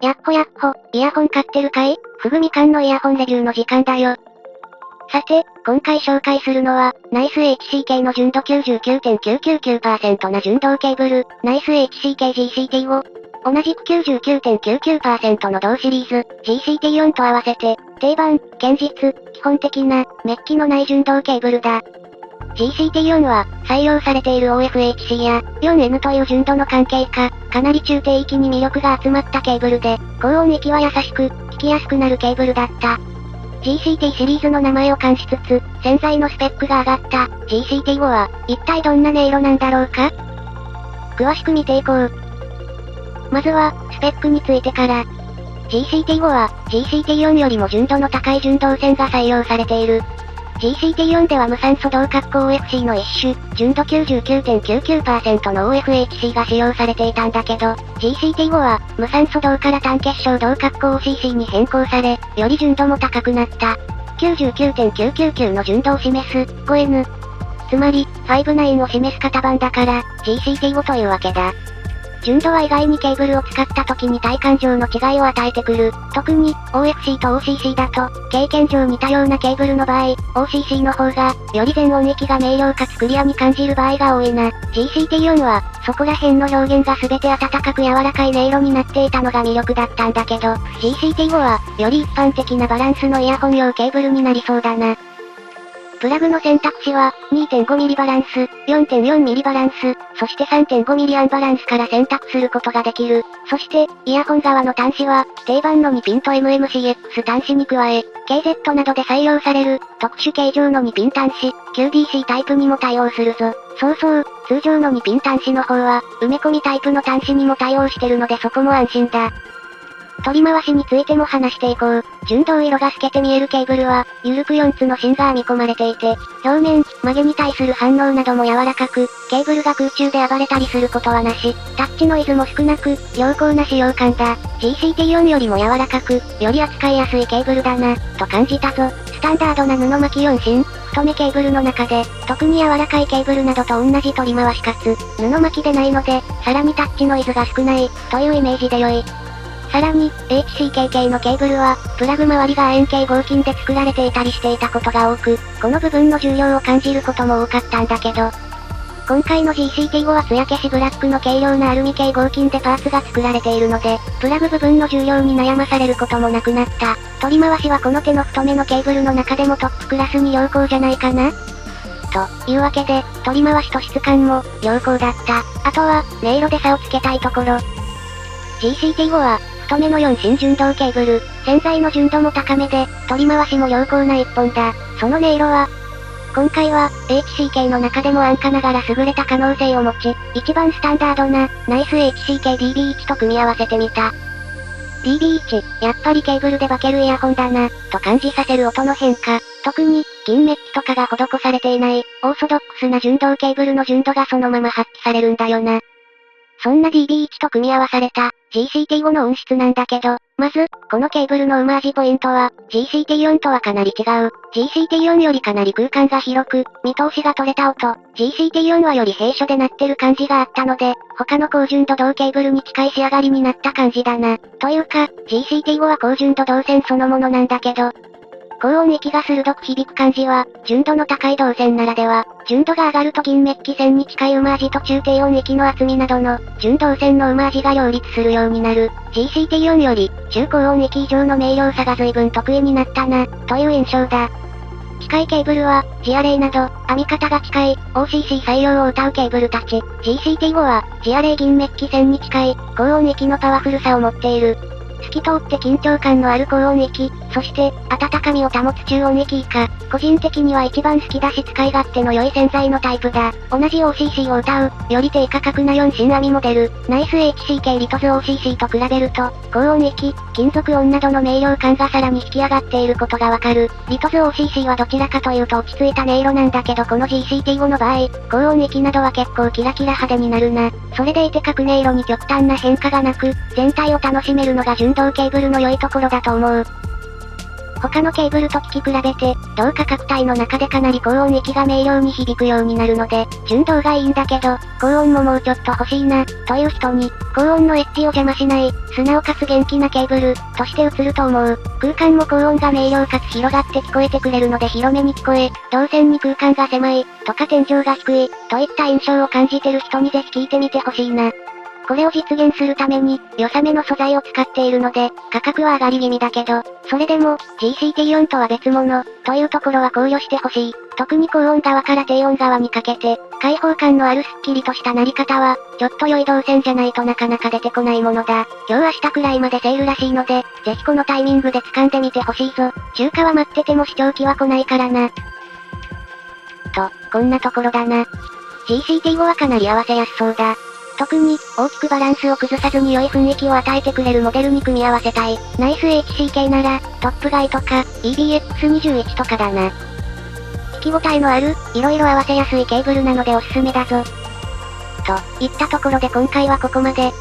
やっほやっほ、イヤホン買ってるかい？ふぐみかんのイヤホンレビューの時間だよ。さて、今回紹介するのは、ナイス HCK の純度 99.999% な純銅ケーブル、ナイス HCK-GCT5。同じく 99.99% の同シリーズ、GCT4 と合わせて、定番、堅実、基本的な、メッキのない純銅ケーブルだ。GCT4 は、採用されている OFHC や、4N という純度の関係かなり中低域に魅力が集まったケーブルで、高音域は優しく、聞きやすくなるケーブルだった。GCT シリーズの名前を冠しつつ、潜在のスペックが上がった GCT5 は、一体どんな音色なんだろうか？詳しく見ていこう。まずは、スペックについてから。GCT5 は、GCT4 よりも純度の高い純銅線が採用されている。GCT4 では無酸素銅OFC の一種、純度 99.99% の OFHC が使用されていたんだけど、GCT5 は、無酸素銅から単結晶銅OCC に変更され、より純度も高くなった。99.999 の純度を示す、5N。つまり、59を示す型番だから、GCT5 というわけだ。純度は意外にケーブルを使った時に体感上の違いを与えてくる。特に、OFC と OCC だと、経験上似たようなケーブルの場合、OCC の方が、より全音域が明瞭かつクリアに感じる場合が多いな。GCT4 は、そこら辺の表現が全て温かく柔らかい音色になっていたのが魅力だったんだけど、GCT5 は、より一般的なバランスのイヤホン用ケーブルになりそうだな。プラグの選択肢は、2.5mm バランス、4.4mm バランス、そして 3.5mm アンバランスから選択することができる。そして、イヤホン側の端子は、定番の2ピンと MMCX 端子に加え、KZ などで採用される、特殊形状の2ピン端子、QDC タイプにも対応するぞ。そうそう、通常の2ピン端子の方は、埋め込みタイプの端子にも対応してるのでそこも安心だ。取り回しについても話していこう。純銅色が透けて見えるケーブルは、ゆるく4つの芯が編み込まれていて、表面、曲げに対する反応なども柔らかく、ケーブルが空中で暴れたりすることはなし、タッチノイズも少なく、良好な使用感だ。GCT4 よりも柔らかく、より扱いやすいケーブルだな、と感じたぞ。スタンダードな布巻き4芯、太めケーブルの中で、特に柔らかいケーブルなどと同じ取り回しかつ、布巻きでないので、さらにタッチノイズが少ない、というイメージで良い。さらに、HCK 系のケーブルは、プラグ周りが楕円形合金で作られていたりしていたことが多く、この部分の重量を感じることも多かったんだけど、今回の GCT5 は艶消しブラックの軽量なアルミ系合金でパーツが作られているので、プラグ部分の重量に悩まされることもなくなった。取り回しはこの手の太めのケーブルの中でもトップクラスに良好じゃないかな？というわけで、取り回しと質感も、良好だった。あとは、音色で差をつけたいところ。GCT5 は、太めの4芯純銅ケーブル、潜在の純度も高めで、取り回しも良好な一本だ。その音色は、今回は、HCK の中でも安価ながら優れた可能性を持ち、一番スタンダードな、ナイス HCK DB1 と組み合わせてみた。DB1、やっぱりケーブルで化けるイヤホンだな、と感じさせる音の変化。特に、銀メッキとかが施されていない、オーソドックスな純銅ケーブルの純度がそのまま発揮されるんだよな。そんな DB1 と組み合わされた GCT5 の音質なんだけど、まず、このケーブルのウマージポイントは、GCT4 とはかなり違う。GCT4 よりかなり空間が広く、見通しが取れた音。GCT4 はより閉所で鳴ってる感じがあったので、他の高純度銅ケーブルに近い仕上がりになった感じだな。というか、GCT5 は高純度銅線そのものなんだけど、高音域が鋭く響く感じは、純度の高い銅線ならでは、純度が上がると銀メッキ線に近いウマージと中低音域の厚みなどの、純銅線のウマージが両立するようになる。GCT4 より、中高音域以上の明瞭さが随分得意になったな、という印象だ。機械ケーブルは、ジアレイなど、編み方が近い、OCC 採用を謳うケーブルたち。GCT5 は、ジアレイ銀メッキ線に近い、高音域のパワフルさを持っている。透き通って緊張感のある高音域、そして、温かみを保つ中音域以下。個人的には一番好きだし使い勝手の良い洗剤のタイプだ。同じ OCC を謳う、より低価格な4芯編みモデル、ナイス HCK リトズ OCC と比べると、高音域、金属音などの明瞭感がさらに引き上がっていることがわかる。リトズ OCC はどちらかというと落ち着いた音色なんだけどこの GCT5 の場合、高音域などは結構キラキラ派手になるな。それでいて各音色に極端な変化がなく、全体を楽しめるのが純銅ケーブルの良いところだと思う。他のケーブルと聞き比べて、同価格帯の中でかなり高音域が明瞭に響くようになるので、純度がいいんだけど、高音ももうちょっと欲しいな、という人に、高音のエッジを邪魔しない、素直かつ元気なケーブル、として映ると思う。空間も高音が明瞭かつ広がって聞こえてくれるので広めに聞こえ、動線に空間が狭い、とか天井が低い、といった印象を感じてる人にぜひ聞いてみてほしいな。これを実現するために、良さめの素材を使っているので、価格は上がり気味だけど、それでも、GCT4 とは別物、というところは考慮してほしい。特に高音側から低音側にかけて、開放感のあるスッキリとした鳴り方は、ちょっと良い動線じゃないとなかなか出てこないものだ。今日明日くらいまでセールらしいので、ぜひこのタイミングで掴んでみてほしいぞ。中華は待ってても視聴期は来ないからな。と、こんなところだな。GCT5 はかなり合わせやすそうだ。特に、大きくバランスを崩さずに良い雰囲気を与えてくれるモデルに組み合わせたい。ナイス HCK なら、トップガイとか、EBX21 とかだな。聞き応えのある、色々合わせやすいケーブルなのでおすすめだぞ。といったところで今回はここまで。